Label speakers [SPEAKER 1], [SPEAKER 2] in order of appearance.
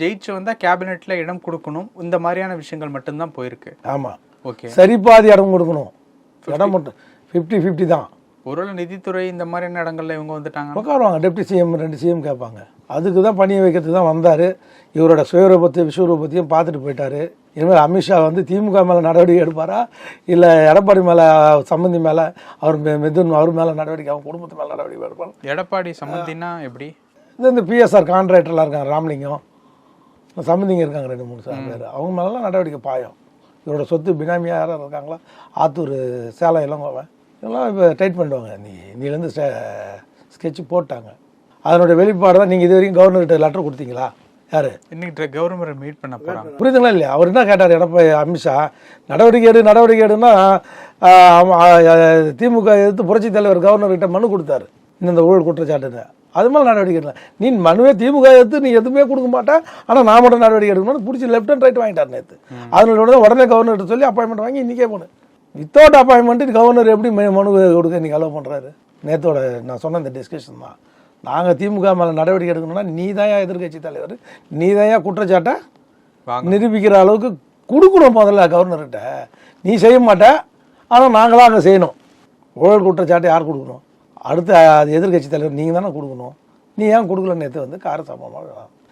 [SPEAKER 1] ஜெயிச்சு வந்தா கேபினெட்ல இடம் கொடுக்கணும், இந்த மாதிரியான விஷயங்கள் மட்டும்தான் போயிருக்கு.
[SPEAKER 2] ஆமா,
[SPEAKER 1] ஓகே,
[SPEAKER 2] சரி பாதி இடம் கொடுக்கணும், இடம் மட்டும் 50-50 தான்.
[SPEAKER 1] ஒருவேளை நிதித்துறை இந்த மாதிரியான இடங்கள்ல இவங்க வந்துட்டாங்க
[SPEAKER 2] உட்காருவாங்க, டெப்டி சிஎம் 2 சிஎம் கேட்பாங்க. அதுக்கு தான் பணியை வைக்கிறதுக்கு தான் வந்தார். இவரோட சுயரூபத்தையும் விஸ்வரூபத்தையும் பார்த்துட்டு போயிட்டாரு. இனிமேல் அமித்ஷா வந்து திமுக மேலே நடவடிக்கை எடுப்பாரா, இல்லை எடப்பாடி மேலே சம்பந்தி மேலே அவர் மிதுன் அவர் மேலே நடவடிக்கை, அவங்க குடும்பத்து மேலே நடவடிக்கை எடுப்பாங்க.
[SPEAKER 1] எடப்பாடி சம்பந்தினா எப்படி?
[SPEAKER 2] இந்த பிஎஸ்ஆர் கான்ட்ராக்டர்லாம் இருக்காங்க, ராமலிங்கம் சம்பந்திங்க இருக்காங்க 2-3 பேர், அவங்க மேலாம் நடவடிக்கை பாயும். இவரோட சொத்து பினாமியாக யாரும் இருக்காங்களா, ஆத்தூர் சேலம் இளங்கோவன் இதெல்லாம் இப்போ டைட் பண்ணுவாங்க. நீலேருந்து ஸ்கெட்சு போட்டாங்க. அதனுடைய வெளிப்பாடு தான். நீங்கள் இது வரைக்கும் கவர்னர்கிட்ட லெட்டர் கொடுத்தீங்களா? யார்
[SPEAKER 1] இன்னைக்கு கவர்னரை மீட் பண்ண போகிறாங்க,
[SPEAKER 2] புரியுதுங்களா இல்லையா? அவர் என்ன கேட்டார் எடப்பாடி அமித்ஷா, நடவடிக்கை எடுன்னா திமுக எதிர்த்து புரட்சித் தலைவர் கவர்னர்கிட்ட மனு கொடுத்தாரு, இந்த ஊழல் குற்றச்சாட்டுன்னு. அது மாதிரி நடவடிக்கை எடுக்கலாம். நீ மனுவே திமுக எடுத்து நீ எதுவுமே கொடுக்க மாட்டேன், ஆனால் நான் மட்டும் நடவடிக்கை எடுக்கணும்னு பிடிச்சி லெஃப்ட் அண்ட் ரைட் வாங்கிட்டார் நேற்று. அதனோட உடனே கவர்னர்கிட்ட சொல்லி அப்பாயின்மெண்ட் வாங்கி இன்றைக்கே போனேன். வித்தவுட் அப்பாயின்மெண்ட் கவர்னர் எப்படி மனு கொடுக்க இன்றைக்கி அலோவ் பண்ணுறாரு? நேற்றோட நான் சொன்ன இந்த டிஸ்கஷன் தான். நாங்கள் திமுக மேலே நடவடிக்கை எடுக்கணும்னா நீ தான் எதிர்கட்சி தலைவர், நீ தான் குற்றச்சாட்டை நிரூபிக்கிற அளவுக்கு கொடுக்கணும் முதல்ல கவர்னர்கிட்ட. நீ செய்ய மாட்ட, ஆனால் நாங்களாம் அங்கே செய்யணும். ஊழல் குற்றச்சாட்டை யார் கொடுக்கணும்? அடுத்த எதிர்கட்சி தலைவர் நீங்கள் தானே கொடுக்கணும். நீ ஏன் கொடுக்கலன்னு நேற்று வந்து கார சம்பவமாக